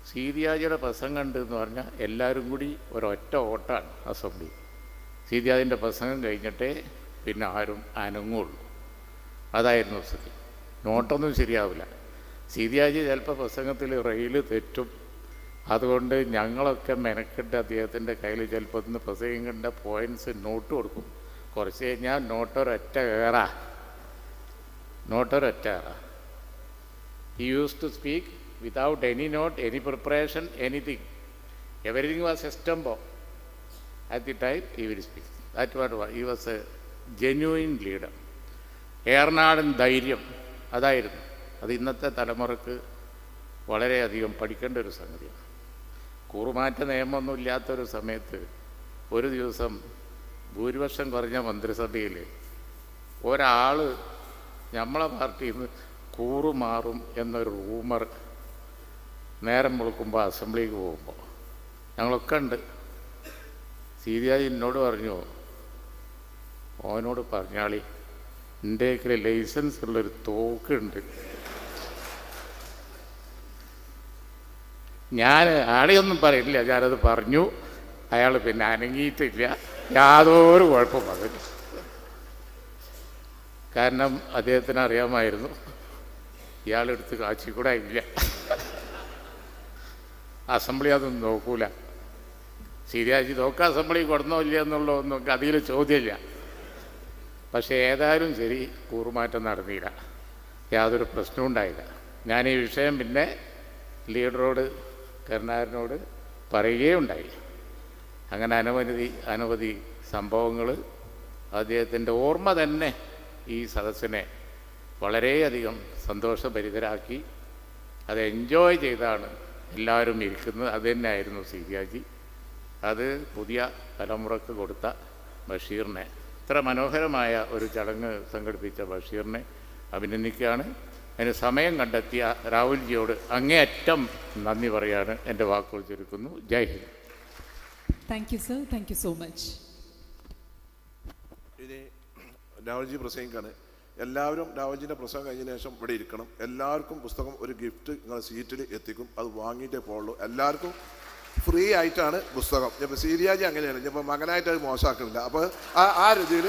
സീതിയാജിയുടെ പ്രസംഗം ഉണ്ട് എന്ന് പറഞ്ഞാൽ എല്ലാവരും കൂടി ഒരൊറ്റ ഓട്ടാണ് അസംബ്ലി. സീതിയാജിൻ്റെ പ്രസംഗം കഴിഞ്ഞിട്ടേ പിന്നെ ആരും അനങ്ങുള്ളൂ. അതായിരുന്നു സ്ഥിതി. നോട്ടൊന്നും ശരിയാവില്ല. സീതിയാജി ചിലപ്പോൾ പ്രസംഗത്തിൽ റെയിൽ തെറ്റും. അതുകൊണ്ട് ഞങ്ങളൊക്കെ മെനക്കെട്ട് അദ്ദേഹത്തിൻ്റെ കയ്യിൽ ചിലപ്പോൾ ഒന്ന് പ്രസംഗിക്കേണ്ട പോയിൻറ്റ്സ് നോട്ട് കൊടുക്കും. കുറച്ച് കഴിഞ്ഞാൽ നോട്ടൊരൊറ്റ കയറാ. He used to speak without any note, any preparation, anything. Everything was extempo. At the time, he will speak. That's what he was a genuine leader. ഏർനാടൻ ധൈര്യം അതായിരുന്നു. അത് ഇന്നത്തെ തലമുറക്ക് വളരെയധികം പഠിക്കേണ്ട ഒരു സംഗതിയാണ്. കൂറുമാറ്റ നിയമമൊന്നും ഇല്ലാത്തൊരു സമയത്ത് ഒരു ദിവസം ഭൂരിപക്ഷം കുറഞ്ഞ മന്ത്രിസഭയിൽ ഒരാൾ നമ്മളെ പാർട്ടിയിൽ നിന്ന് കൂറുമാറും എന്നൊരു റൂമർ നേരം വെളുക്കുമ്പോൾ അസംബ്ലിക്ക് പോകുമ്പോൾ ഞങ്ങളൊക്കെ ഉണ്ട്. സീതിയാജി എന്നോട് പറഞ്ഞു, ഓനോട് പറഞ്ഞാളി എൻ്റെ കയ്യിൽ ലൈസൻസ് ഉള്ളൊരു തോക്കുണ്ട്. ഞാൻ ആളെയൊന്നും പറയില്ല, ഞാനത് പറഞ്ഞു. അയാൾ പിന്നെ അനങ്ങിയിട്ടില്ല, യാതൊരു കുഴപ്പം പറഞ്ഞു. കാരണം അദ്ദേഹത്തിന് അറിയാമായിരുന്നു ഇയാളെടുത്ത് കാച്ചിക്കൂടെ ഇല്ല, അസംബ്ലി അതൊന്നും നോക്കൂല. സീതിയാജി നോക്കുക അസംബ്ലി കൊടുന്നോ ഇല്ല എന്നുള്ളതൊന്നും അതിൽ ചോദ്യമില്ല. പക്ഷേ ഏതായാലും ശരി, കൂറുമാറ്റം നടന്നില്ല, യാതൊരു പ്രശ്നവും ഉണ്ടായില്ല. ഞാൻ ഈ വിഷയം പിന്നെ ലീഡറോട്, കരുണാകരനോട് പറയുകയുണ്ടായി. അങ്ങനെ അനവധി സംഭവങ്ങൾ അദ്ദേഹത്തിൻ്റെ ഓർമ്മ തന്നെ ഈ സദസ്സിനെ വളരെയധികം സന്തോഷഭരിതരാക്കി. അത് എൻജോയ് ചെയ്താണ് എല്ലാവരും ഇരിക്കുന്നത്. അത് തന്നെയായിരുന്നു സീതിയാജി. അത് പുതിയ തലമുറക്ക് കൊടുത്ത ബഷീറിനെ, ഇത്ര മനോഹരമായ ഒരു ചടങ്ങ് സംഘടിപ്പിച്ച ബഷീറിനെ അഭിനന്ദിക്കുകയാണ്. അതിന് സമയം കണ്ടെത്തിയ രാഹുൽജിയോട് അങ്ങേയറ്റം നന്ദി പറയാണ്. എൻ്റെ വാക്കുകൾ ചുരുക്കുന്നു. Jai Hind. Thank you sir, thank you so much. ഇനി രാഹുൽജി പ്രസംഗിക്കാണ്. എല്ലാവരും രാഹുൽജിൻ്റെ പ്രസംഗം കഴിഞ്ഞതിന് ശേഷം ഇവിടെ ഇരിക്കണം. എല്ലാവർക്കും പുസ്തകം ഒരു ഗിഫ്റ്റ് നിങ്ങൾ സീറ്റിൽ എത്തിക്കും. അത് വാങ്ങിയിട്ടേ പോകുള്ളൂ. എല്ലാവർക്കും ഫ്രീ ആയിട്ടാണ് പുസ്തകം. ഇപ്പോൾ സീതിയാജി അങ്ങനെയാണ്, ഇപ്പോൾ മകനായിട്ട് അത് മോശമാക്കുന്നില്ല. അപ്പോൾ ആ രീതിയിൽ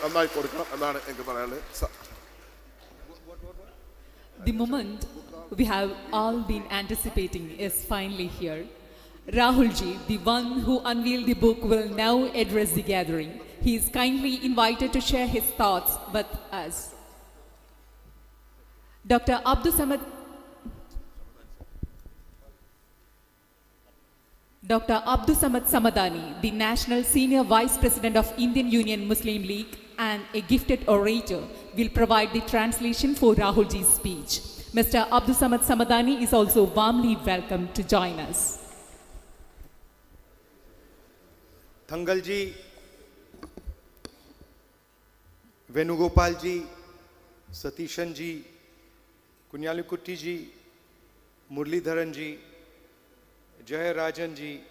നന്നായി കൊടുക്കണം എന്നാണ് എനിക്ക് പറയാനുള്ളത്. The moment we have all been anticipating is finally here. Rahulji, the one who unveiled the book, will now address the gathering. He is kindly invited to share his thoughts with us. Dr. Abdul Samad Samadani, the National Senior Vice President of Indian Union Muslim League and a gifted orator, will provide the translation for Rahulji's speech. Mr. Abdul Samad Samadani is also warmly welcome to join us. Thangal ji, Venugopal ji, Satishan ji, Kunyalikutty ji, Muralidharan ji, Jayarajan ji,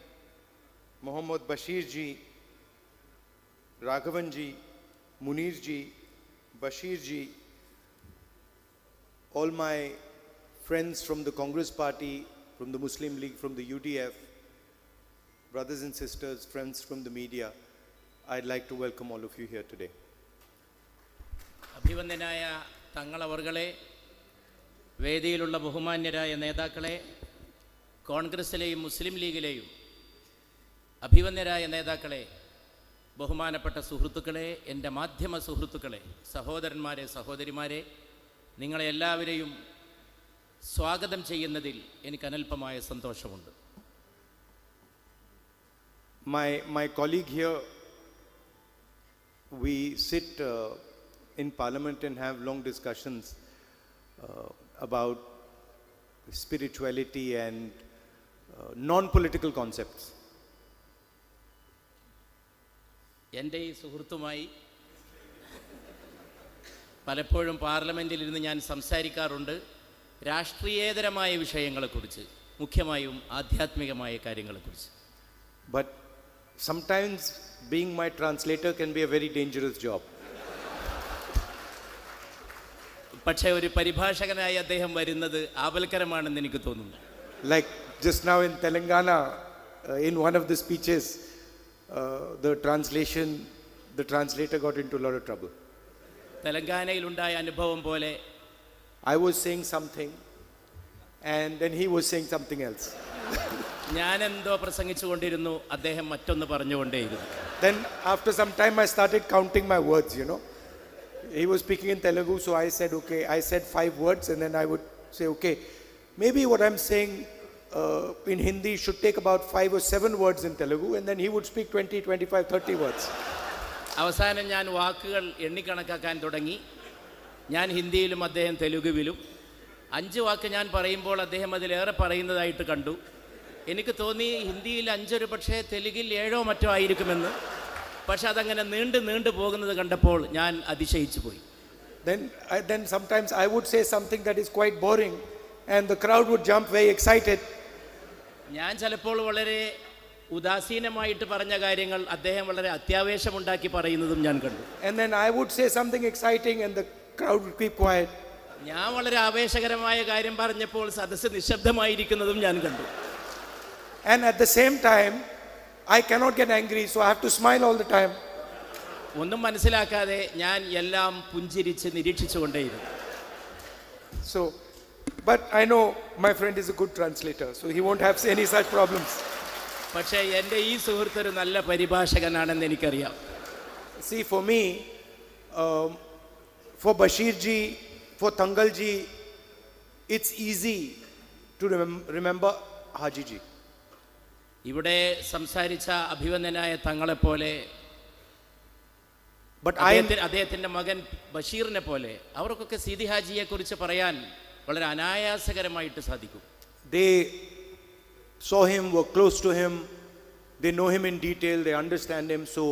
Mohammad Bashir ji, Raghavan ji, Munir ji, Bashir ji, all my friends from the Congress Party, from the Muslim League, from the UDF, brothers and sisters, friends from the media, I'd like to welcome all of you here today. അഭിവന്ദനായ തങ്ങളവർകളെ, വേദിയിലുള്ള ബഹുമാന്യരായ നേതാക്കളെ, കോൺഗ്രസിലെയും മുസ്ലിം ലീഗിലെയും അഭിവന്ദരായ നേതാക്കളെ, ബഹുമാനപ്പെട്ട സുഹൃത്തുക്കളെ, എൻ്റെ മാധ്യമ സുഹൃത്തുക്കളെ, സഹോദരന്മാരെ, സഹോദരിമാരെ, നിങ്ങളെ എല്ലാവരെയും സ്വാഗതം ചെയ്യുന്നതിൽ എനിക്ക് അനൽപമായ സന്തോഷമുണ്ട്. My colleague here, we sit in Parliament and have long discussions about spirituality and non-political concepts. എൻ്റെ ഈ സുഹൃത്തുമായി പലപ്പോഴും പാർലമെൻറ്റിൽ ഇരുന്ന് ഞാൻ സംസാരിക്കാറുണ്ട് രാഷ്ട്രീയേതരമായ വിഷയങ്ങളെക്കുറിച്ച്, മുഖ്യമായും ആധ്യാത്മികമായ കാര്യങ്ങളെക്കുറിച്ച്. But sometimes being my translator can be a very dangerous job. പക്ഷേ ഒരു പരിഭാഷകനായി അദ്ദേഹം വരുന്നത് ആപൽക്കരമാണെന്ന് എനിക്ക് തോന്നുന്നു. Like just now in Telangana, in one of the speeches, the translator got into a lot of trouble. തെലങ്കാനയിലുണ്ടായ അനുഭവം പോലെ I was saying something and then he was saying something else. ഞാനെന്തോ പ്രസംഗിച്ചുകൊണ്ടിരുന്നു, അദ്ദേഹം മറ്റൊന്ന് പറഞ്ഞുകൊണ്ടേയിരുന്നു. Then after some time I started counting my words, you know. He was speaking in Telugu, so I said, okay, I said 5 words and then I would say, okay, maybe what I'm saying in Hindi should take about 5 or 7 words in Telugu, and then he would speak 20, 25, 30 words. അവസാനം ഞാൻ വാക്കുകൾ എണ്ണിക്കണക്കാക്കാൻ തുടങ്ങി. ഞാൻ ഹിന്ദിയിലും അദ്ദേഹം തെലുഗുവിലും. 5 വാക്ക് ഞാൻ പറയുമ്പോൾ അദ്ദേഹം അതിലേറെ പറയുന്നതായിട്ട് കണ്ടു. എനിക്ക് തോന്നി ഹിന്ദിയിൽ 5 പക്ഷേ തെലുങ്കിൽ 7 മറ്റോ ആയിരിക്കുമെന്ന്. പക്ഷെ അതങ്ങനെ നീണ്ടു പോകുന്നത് കണ്ടപ്പോൾ ഞാൻ അതിശയിച്ചു പോയി. Then sometimes I would say something that is quite boring and the crowd would jump very excited. ഞാൻ ചിലപ്പോൾ വളരെ ഉദാസീനമായിട്ട് പറഞ്ഞ കാര്യങ്ങൾ അദ്ദേഹം വളരെ അത്യാവേശമുണ്ടാക്കി പറയുന്നതും ഞാൻ കണ്ടു. And then I would say something exciting and the crowd would keep quiet. ഞാൻ വളരെ ആവേശകരമായ കാര്യം പറഞ്ഞപ്പോൾ സദസ്സ് നിശബ്ദമായിരിക്കുന്നതും ഞാൻ കണ്ടു. And at the same time, I cannot get angry, so I have to smile all the time. ഒന്നും മനസ്സിലാക്കാതെ ഞാൻ എല്ലാം പുഞ്ചിരിച്ച് നിരീക്ഷിച്ചുകൊണ്ടേയിരുന്നു. So, but I know my friend is a good translator, so he won't have any such problems. പക്ഷേ എൻ്റെ ഈ സുഹൃത്തൊരു നല്ല പരിഭാഷകനാണെന്ന് എനിക്കറിയാം. See, for me, for Bashir ji, for Tangal ji, it's easy to remember Haji ji. ഇവിടെ സംസാരിച്ച അഭിവന്ദനായ തങ്ങളെപ്പോലെ, അദ്ദേഹത്തിൻ്റെ മകൻ ബഷീറിനെ പോലെ അവർക്കൊക്കെ സീതി ഹാജിയെ കുറിച്ച് പറയാൻ വളരെ അനായാസകരമായിട്ട് സാധിക്കും. They saw him, were close to him, they know him in detail, they understand him, so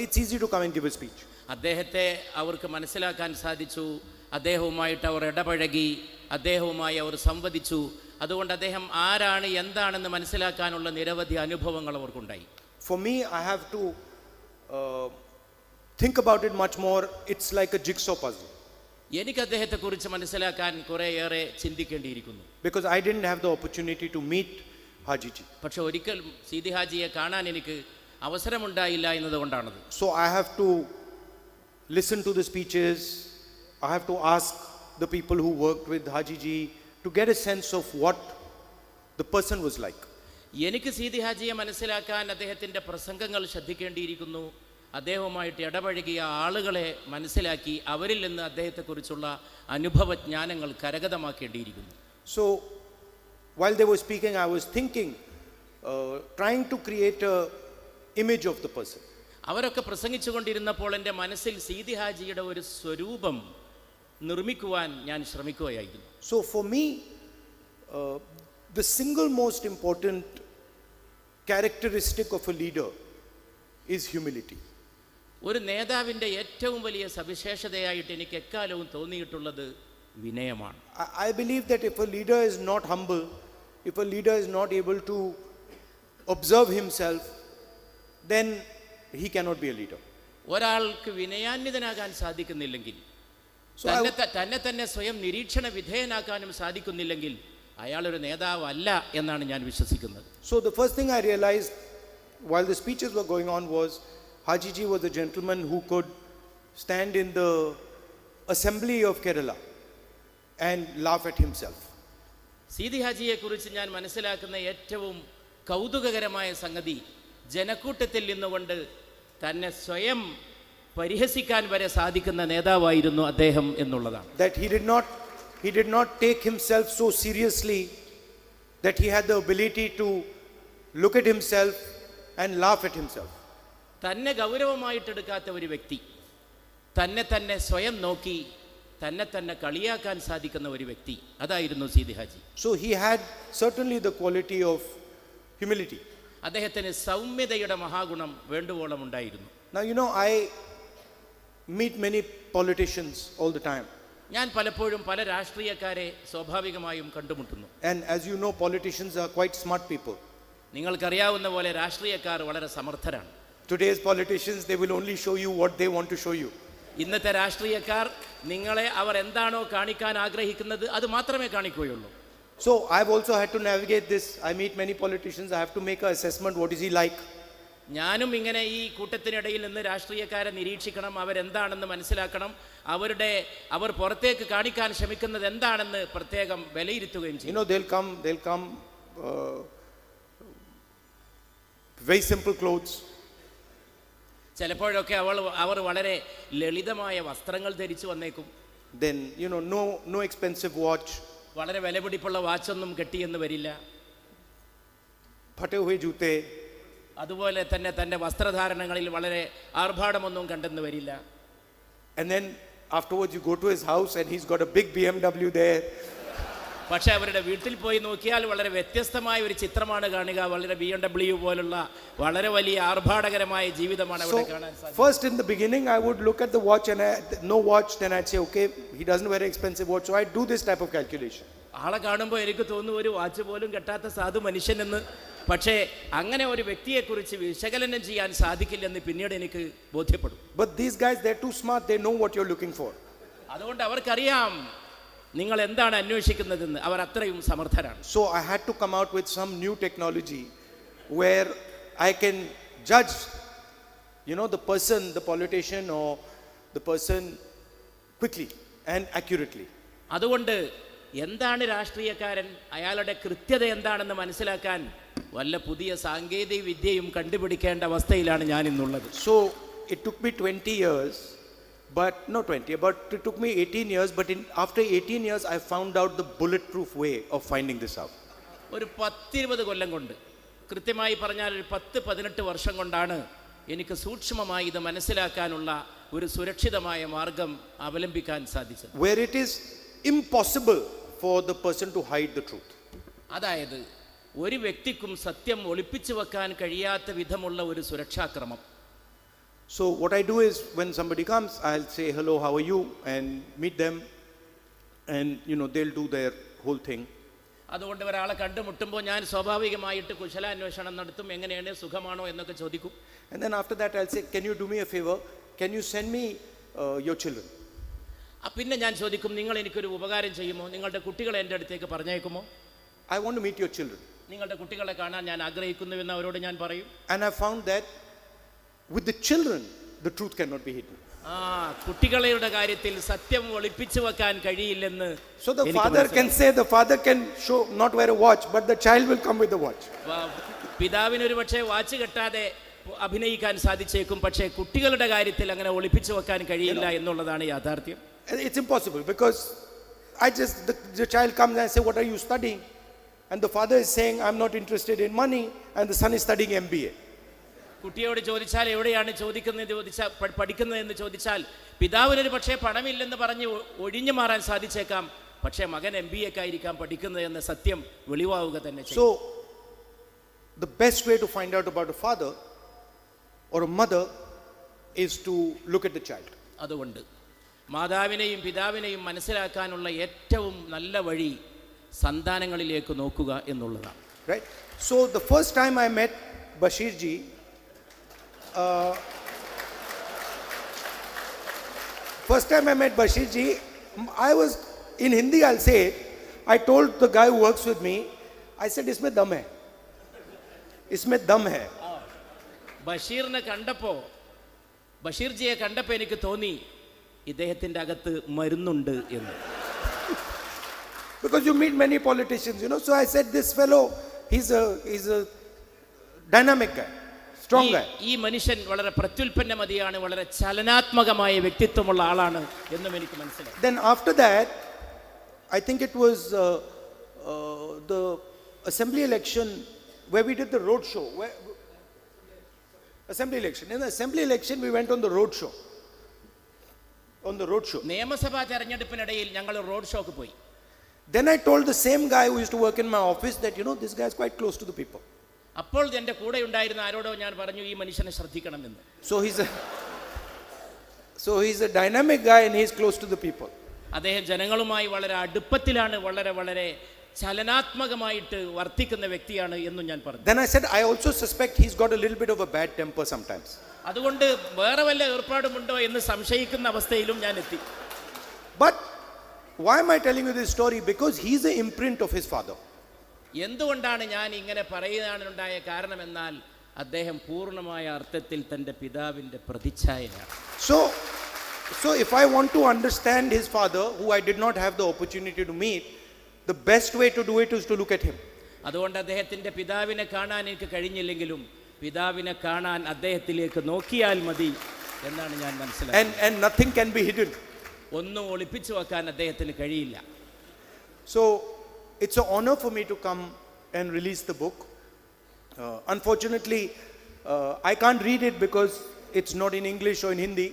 it's easy to come and give a speech. അദ്ദേഹത്തെ അവർക്ക് മനസ്സിലാക്കാൻ സാധിച്ചു, അദ്ദേഹവുമായിട്ട് അവർ ഇടപഴകി, അദ്ദേഹവുമായി അവർ സംവദിച്ചു. അതുകൊണ്ട് അദ്ദേഹം ആരാണ് എന്താണെന്ന് മനസ്സിലാക്കാനുള്ള നിരവധി അനുഭവങ്ങൾ അവർക്കുണ്ടായി. For me, I have to think about it much more. It's like a jigsaw puzzle. എനിക്ക് അദ്ദേഹത്തെക്കുറിച്ച് മനസ്സിലാക്കാൻ കുറേയേറെ ചിന്തിക്കേണ്ടിയിരിക്കുന്നു. Because I didn't have the opportunity to meet Haji ji. പക്ഷെ ഒരിക്കലും സീതി ഹാജിയെ കാണാൻ എനിക്ക് അവസരമുണ്ടായില്ല എന്നതുകൊണ്ടാണത്. So I have to listen to the speeches. I have to ask the people who worked with Haji ji to get a sense of what the person was like. എനിക്ക് സീതി ഹാജിയെ മനസ്സിലാക്കാൻ അദ്ദേഹത്തിൻ്റെ പ്രസംഗങ്ങൾ ശ്രദ്ധിക്കേണ്ടിയിരിക്കുന്നു. അദ്ദേഹവുമായിട്ട് ഇടപഴകിയ ആളുകളെ മനസ്സിലാക്കി അവരിൽ നിന്ന് അദ്ദേഹത്തെക്കുറിച്ചുള്ള അനുഭവജ്ഞാനങ്ങൾ കരഗതമാക്കേണ്ടിയിരിക്കുന്നു. So while they were speaking, I was thinking, trying to create a image of the person. അവരൊക്കെ പ്രസംഗിച്ചുകൊണ്ടിരുന്നപ്പോൾ എൻ്റെ മനസ്സിൽ സീതി ഹാജിയുടെ ഒരു സ്വരൂപം നിർമ്മിക്കുവാൻ ഞാൻ ശ്രമിക്കുകയായിരുന്നു. So for me, the single most important characteristic of a leader is humility. ഒരു നേതാവിൻ്റെ ഏറ്റവും വലിയ സവിശേഷതയായിട്ട് എനിക്ക് എക്കാലവും തോന്നിയിട്ടുള്ളത് വിനയമാണ്. I believe that if a leader is not humble, if a leader is not able to observe himself, then he cannot be a leader. ഒരാൾക്ക് വിനയാന്വിതനാകാൻ സാധിക്കുന്നില്ലെങ്കിൽ, തന്നെ സ്വയം നിരീക്ഷണ വിധേയനാക്കാനും സാധിക്കുന്നില്ലെങ്കിൽ അയാളൊരു നേതാവല്ല എന്നാണ് ഞാൻ വിശ്വസിക്കുന്നത്. So the first thing I realized while the speeches were going on was Haji ji was a gentleman who could stand in the assembly of Kerala and laugh at himself. Seethi ഹാജിയെ കുറിച്ച് ഞാൻ മനസ്സിലാക്കുന്ന ഏറ്റവും കൗതുകകരമായ സംഗതി ജനക്കൂട്ടത്തിൽ നിന്നുകൊണ്ട് തന്നെ സ്വയം പരിഹസിക്കാൻ വരെ സാധിക്കുന്ന നേതാവായിരുന്നു അദ്ദേഹം എന്നുള്ളതാണ്. That he did not take himself so seriously that he had the ability to look at himself and laugh at himself. തന്നെ ഗൗരവമായിട്ടെടുക്കാത്ത ഒരു വ്യക്തി, തന്നെ സ്വയം നോക്കി തന്നെ കളിയാക്കാൻ സാധിക്കുന്ന ഒരു വ്യക്തി, അതായിരുന്നു Seethi Haji. So he had certainly the quality of humility. അദ്ദേഹത്തിന് സൗമ്യതയുടെ മഹാഗുണം വേണ്ടുവോളം ഉണ്ടായിരുന്നു. Now you know, I meet many politicians all the time. ഞാൻ പലപ്പോഴും പല രാഷ്ട്രീയക്കാരെ സ്വാഭാവികമായും കണ്ടുമുട്ടുന്നു. And as you know, politicians are quite smart people. നിങ്ങൾക്കറിയാവുന്ന പോലെ രാഷ്ട്രീയക്കാർ വളരെ സമർത്ഥരാണ്. Today's politicians, they will only show you what they want to show you. ഇന്നത്തെ രാഷ്ട്രീയക്കാർ നിങ്ങളെ അവർ എന്താണോ കാണിക്കാൻ ആഗ്രഹിക്കുന്നത് അത് മാത്രമേ കാണിക്കുകയുള്ളൂ. So I've also had to navigate this. I meet many politicians. I have to make an assessment. What is he like? ഞാനും ഇങ്ങനെ ഈ കൂട്ടത്തിനിടയിൽ നിന്ന് രാഷ്ട്രീയക്കാരെ നിരീക്ഷിക്കണം, അവരെന്താണെന്ന് മനസ്സിലാക്കണം, അവർ പുറത്തേക്ക് കാണിക്കാൻ ശ്രമിക്കുന്നത് എന്താണെന്ന് പ്രത്യേകം വിലയിരുത്തുകയും ചെയ്യും. You know, they'll come very simple clothes. ചിലപ്പോഴൊക്കെ അവർ വളരെ ലളിതമായ വസ്ത്രങ്ങൾ ധരിച്ചു വന്നേക്കും. Then, you know, no expensive watch. വളരെ വിലപിടിപ്പുള്ള വാച്ചൊന്നും കെട്ടിയെന്ന് വരില്ല. Phate hue joote. അതുപോലെ തന്നെ തൻ്റെ വസ്ത്രധാരണങ്ങളിൽ വളരെ ആർഭാടമൊന്നും കണ്ടെന്ന് വരില്ല. And then afterwards you go to his house and he's got a big BMW there. പക്ഷെ അവരുടെ വീട്ടിൽ പോയി നോക്കിയാൽ വളരെ വ്യത്യസ്തമായ ഒരു ചിത്രമാണ് കാണുക. വളരെ BMW പോലുള്ള വളരെ വലിയ ആർഭാടകരമായ ജീവിതമാണ് അവിടെ കാണാൻ സാധിക്കുക. First in the beginning I would look at the watch and no watch, then I'd say okay, he doesn't wear an expensive watch, so I do this type of calculation. ആളെ കാണുമ്പോൾ എനിക്ക് തോന്നുന്നു ഒരു വാച്ച് പോലും കെട്ടാത്ത സാധു മനുഷ്യനെന്ന്. പക്ഷേ അങ്ങനെ ഒരു വ്യക്തിയെക്കുറിച്ച് വിശകലനം ചെയ്യാൻ സാധിക്കില്ലെന്ന് പിന്നീട് എനിക്ക് ബോധ്യപ്പെടും. But these guys, they're too smart, they know what you're looking for. അതുകൊണ്ട് അവർക്കറിയാം നിങ്ങൾ എന്താണ് അന്വേഷിക്കുന്നതെന്ന്. അവർ അത്രയും സമർത്ഥരാണ്. So I had to come out with some new technology where I can judge, you know, the person, the politician or the person quickly and accurately. അതുകൊണ്ട് എന്താണ് രാഷ്ട്രീയക്കാരൻ, അയാളുടെ കൃത്യത എന്താണെന്ന് മനസ്സിലാക്കാൻ വല്ല പുതിയ സാങ്കേതിക വിദ്യയും കണ്ടുപിടിക്കേണ്ട അവസ്ഥയിലാണ് ഞാൻ ഇന്നുള്ളത്. So it took me 20 years, but not 20, but it took me 18 years, but after 18 years I found out the bulletproof way of finding this out. ഒരു 10-20 കൊല്ലം കൊണ്ട്, കൃത്യമായി പറഞ്ഞാൽ ഒരു 10-18 വർഷം കൊണ്ടാണ് എനിക്ക് സൂക്ഷ്മമായി ഇത് മനസ്സിലാക്കാനുള്ള ഒരു സുരക്ഷിതമായ മാർഗം അവലംബിക്കാൻ സാധിച്ചത്. Where it is impossible for the person to hide the truth. അതായത് ഒരു വ്യക്തിക്കും സത്യം ഒളിപ്പിച്ചു വെക്കാൻ കഴിയാത്ത വിധമുള്ള ഒരു സുരക്ഷാക്രമം. So what I do is when somebody comes, I'll say hello, how are you, and meet them, and you know they'll do their whole thing. അതുകൊണ്ട് ഒരാളെ കണ്ടുമുട്ടുമ്പോൾ ഞാൻ സ്വാഭാവികമായിട്ട് കുശലാന്വേഷണം നടത്തും, എങ്ങനെയാണ്, സുഖമാണോ എന്നൊക്കെ ചോദിക്കും. And then after that I'll say, can you do me a favor, can you send me your children? പിന്നെ ഞാൻ ചോദിക്കും, നിങ്ങൾ എനിക്കൊരു ഉപകാരം ചെയ്യുമോ, നിങ്ങളുടെ കുട്ടികളെ എൻ്റെ അടുത്തേക്ക് പറഞ്ഞേക്കുമോ? I want to meet your children. നിങ്ങളുടെ കുട്ടികളെ കാണാൻ ഞാൻ ആഗ്രഹിക്കുന്നുവെന്ന് അവരോട് ഞാൻ പറയും. And I found that with the children the truth cannot be hidden. കുട്ടികളുടെ കാര്യത്തിൽ സത്യം ഒളിപ്പിച്ചു വെക്കാൻ കഴിയില്ലെന്ന്. So the father can say, the father can show not wear a watch, but the child will come with the watch. പിതാവിന് ഒരു പക്ഷേ watch കെട്ടാതെ അഭിനയിക്കാൻ സാധിച്ചേക്കും, പക്ഷേ കുട്ടികളുടെ കാര്യത്തിൽ അങ്ങനെ ഒളിപ്പിച്ചു വെക്കാൻ കഴിയില്ല എന്നുള്ളതാണ് യാഥാർത്ഥ്യം. It's impossible because the child comes and say, what are you studying? And the father is saying, I'm not interested in money, and the son is studying MBA. കുട്ടിയോട് ചോദിച്ചാൽ എവിടെയാണ് പഠിക്കുന്നതെന്ന് ചോദിച്ചാൽ പിതാവിനൊരു പക്ഷേ പണമില്ലെന്ന് പറഞ്ഞ് ഒഴിഞ്ഞു മാറാൻ സാധിച്ചേക്കാം, പക്ഷേ മകൻ MBAക്കായിരിക്കാം പഠിക്കുന്നത് എന്ന സത്യം വെളിവാവുക തന്നെ ചെയ്യും. So the best way to find out about a father or a mother is to look at the child. അതുകൊണ്ട് മാതാവിനെയും പിതാവിനെയും മനസ്സിലാക്കാനുള്ള ഏറ്റവും നല്ല വഴി സന്താനങ്ങളിലേക്ക് നോക്കുക എന്നുള്ളതാണ്. Right? So the first time I met Bashir ji, I was in Hindi, I'll say it. I told the guy who works with me, I said, isme dam hai. Isme dam hai. ബഷീർജിയെ കണ്ടപ്പോൾ എനിക്ക് തോന്നി ഇദ്ദേഹത്തിൻ്റെ അകത്ത് മരുന്നുണ്ട് എന്ന്. Because you meet many politicians, you know. So I said, this fellow, he's a dynamic guy, strong guy. ഈ മനുഷ്യൻ വളരെ പ്രത്യുൽപ്പന്നമതിയാണ്, വളരെ ചലനാത്മകമായ വ്യക്തിത്വമുള്ള ആളാണ് എന്നും എനിക്ക് മനസ്സിലായി. Then after that, I think it was the assembly election where we did the road show. Assembly election. In the assembly election, we went on the road show. നിയമസഭാ തെരഞ്ഞെടുപ്പിനിടയിൽ ഞങ്ങൾ റോഡ് ഷോക്ക് പോയി. Then I told the same guy who used to work in my office that, you know, this guy is quite close to the people. അപ്പോൾ എൻ്റെ കൂടെ ഉണ്ടായിരുന്ന ആരോടോ ഞാൻ പറഞ്ഞു, ഈ മനുഷ്യനെ ശ്രദ്ധിക്കണമെന്ന്. So he's a dynamic guy and he's close to the people. അദ്ദേഹം ജനങ്ങളുമായി വളരെ അടുപ്പത്തിലാണ്, വളരെ വളരെ ചലനാത്മകമായിട്ട് വർത്തിക്കുന്ന വ്യക്തിയാണ് എന്നും ഞാൻ പറഞ്ഞു. Then I said, I also suspect he's got a little bit of a bad temper sometimes. അതുകൊണ്ട് വേറെ വല്ല ഏർപ്പാടുമുണ്ടോ എന്ന് സംശയിക്കുന്ന അവസ്ഥയിലും ഞാൻ എത്തി. But why am I telling you this story? Because he's the imprint of his father. എന്തുകൊണ്ടാണ് ഞാൻ ഇങ്ങനെ പറയാനുണ്ടായ കാരണമെന്നാൽ അദ്ദേഹം പൂർണ്ണമായ അർത്ഥത്തിൽ തൻ്റെ പിതാവിൻ്റെ പ്രതിച്ഛായയാണ്. So if I want to understand his father, who I did not have the opportunity to meet, the best way to do it is to look at him. അതുകൊണ്ട് അദ്ദേഹത്തിൻ്റെ പിതാവിനെ കാണാൻ എനിക്ക് കഴിഞ്ഞില്ലെങ്കിലും പിതാവിനെ കാണാൻ അദ്ദേഹത്തിലേക്ക് നോക്കിയാൽ മതി എന്നാണ് ഞാൻ മനസ്സിലാക്കുന്നത്. And nothing can be hidden. ഒന്നും ഒളിപ്പിച്ചു വെക്കാൻ അദ്ദേഹത്തിന് കഴിയില്ല. So it's an honor for me to come and release the book. Unfortunately, I can't read it because it's not in English or in Hindi.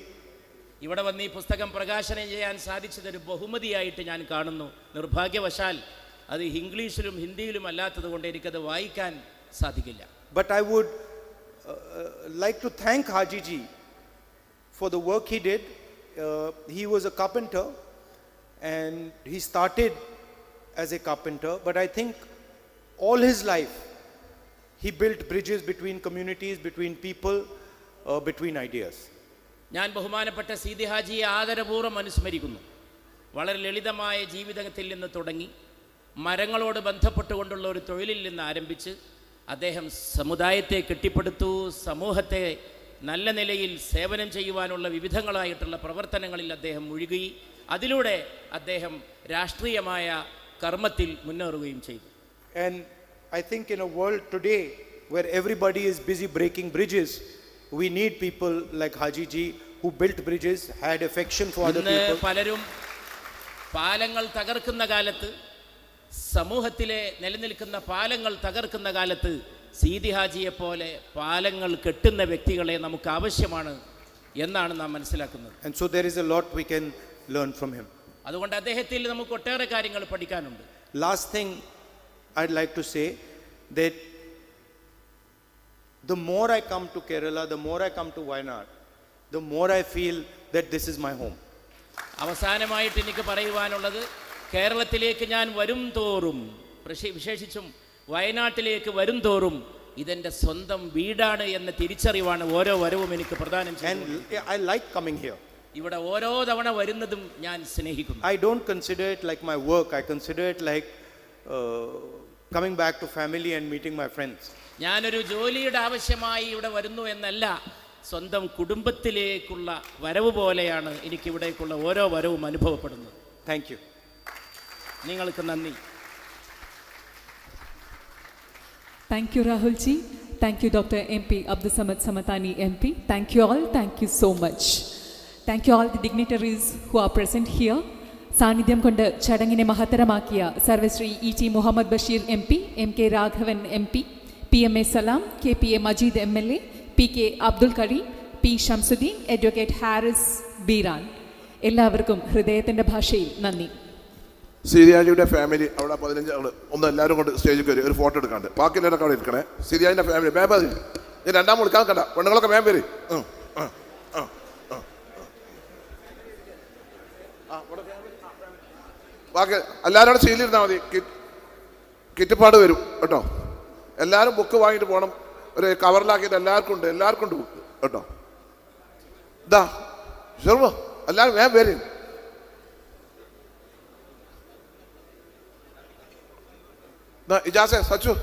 ഇവിടെ വന്ന് ഈ പുസ്തകം പ്രകാശനം ചെയ്യാൻ സാധിച്ചതൊരു ബഹുമതിയായിട്ട് ഞാൻ കാണുന്നു. നിർഭാഗ്യവശാൽ അത് ഇംഗ്ലീഷിലും ഹിന്ദിയിലും അല്ലാത്തത് കൊണ്ട് എനിക്കത് വായിക്കാൻ സാധിക്കില്ല. But I would like to thank Haji ji for the work he did. He was a carpenter and he started as a carpenter, but I think all his life he built bridges between communities, between people, between ideas. ഞാൻ ബഹുമാനപ്പെട്ട സീതി ഹാജിയെ ആദരപൂർവ്വം അനുസ്മരിക്കുന്നു. വളരെ ലളിതമായ ജീവിതത്തിൽ നിന്ന് തുടങ്ങി മരങ്ങളോട് ബന്ധപ്പെട്ടുകൊണ്ടുള്ള ഒരു തൊഴിലിൽ നിന്ന് ആരംഭിച്ച് അദ്ദേഹം സമുദായത്തെ കെട്ടിപ്പടുത്തു. സമൂഹത്തെ നല്ല നിലയിൽ സേവനം ചെയ്യുവാനുള്ള വിവിധങ്ങളായിട്ടുള്ള പ്രവർത്തനങ്ങളിൽ അദ്ദേഹം മുഴുകി. അതിലൂടെ അദ്ദേഹം രാഷ്ട്രീയമായ കർമ്മത്തിൽ മുന്നേറുകയും ചെയ്തു. And I think in a world today where everybody is busy breaking bridges, we need people like Haji ji who built bridges, had affection for other people. പലരും പാലങ്ങൾ തകർക്കുന്ന കാലത്ത്, സമൂഹത്തിലെ നിലനിൽക്കുന്ന പാലങ്ങൾ തകർക്കുന്ന കാലത്ത് സീതി ഹാജിയെ പോലെ പാലങ്ങൾ കെട്ടുന്ന വ്യക്തികളെ നമുക്ക് ആവശ്യമാണ് എന്നാണ് നാം മനസ്സിലാക്കുന്നത്. And so there is a lot we can learn from him. അതുകൊണ്ട് അദ്ദേഹത്തിൽ നമുക്ക് ഒട്ടേറെ കാര്യങ്ങൾ പഠിക്കാനുണ്ട്. Last thing I'd like to say, that the more I come to Kerala, the more I come to Wayanad, the more I feel that this is my home. അവസാനമായിട്ട് എനിക്ക് പറയുവാനുള്ളത്, കേരളത്തിലേക്ക് ഞാൻ വരും തോറും, വിശേഷിച്ചും വയനാട്ടിലേക്ക് വരും തോറും ഇതെൻ്റെ സ്വന്തം വീടാണ് എന്ന തിരിച്ചറിവാണ് ഓരോ വരവും എനിക്ക് പ്രദാനം ചെയ്യുന്നത്. And I like coming here. ഇവിടെ ഓരോ തവണ വരുന്നതും ഞാൻ സ്നേഹിക്കുന്നു. I don't consider it like my work. I consider it like coming back to family and meeting my friends. ഞാനൊരു ജോലിയുടെ ആവശ്യമായി ഇവിടെ വരുന്നു എന്നല്ല, സ്വന്തം കുടുംബത്തിലേക്കുള്ള വരവ് പോലെയാണ് എനിക്കിവിടേക്കുള്ള ഓരോ വരവും അനുഭവപ്പെടുന്നത്. Thank you. നിങ്ങൾക്ക് നന്ദി. Thank you, Rahul ji. Thank you, Dr. MP Abdul Samad Samatani MP. Thank you all. Thank you so much. Thank you all the dignitaries who are present here. സാന്നിധ്യം കൊണ്ട് ചടങ്ങിനെ മഹത്തരമാക്കിയ സർവശ്രീ E T Muhammad Basheer M P, M K Raghavan M P, P M A Salam, K P A Majeed M L A, P K Abdul Kareem, P Shamsuddin, advocate Haris Beeran, എല്ലാവർക്കും ഹൃദയത്തിൻ്റെ ഭാഷയിൽ നന്ദി. സീരിയാജിയുടെ family അവിടെ 15 ആള് ഒന്ന് എല്ലാവരും കൊണ്ട് സ്റ്റേജിൽ കയറി ഒരു ഫോട്ടോ എടുക്കാണ്ട്, ബാക്കി എല്ലാവരും അവിടെ ഇരിക്കണേ. സീരിയാജിൻ്റെ ഫാമിലി മേം മതി, ഈ രണ്ടാം വിളിക്കാൻ കണ്ട പെണ്ണുങ്ങളൊക്കെ മേം പേര്. ബാക്കി എല്ലാവരും അവിടെ സീലിരുന്നാൽ മതി, കിറ്റിപ്പാട് വരും കേട്ടോ. എല്ലാവരും ബുക്ക് വാങ്ങിയിട്ട് പോകണം, ഒരു കവറിലാക്കിയിട്ട് എല്ലാവർക്കും ഉണ്ട് ബുക്ക് കേട്ടോ. ഇതാ ഷർമ എല്ലാവരും വേഗം പേര്. ഇജാസെ സച്ചു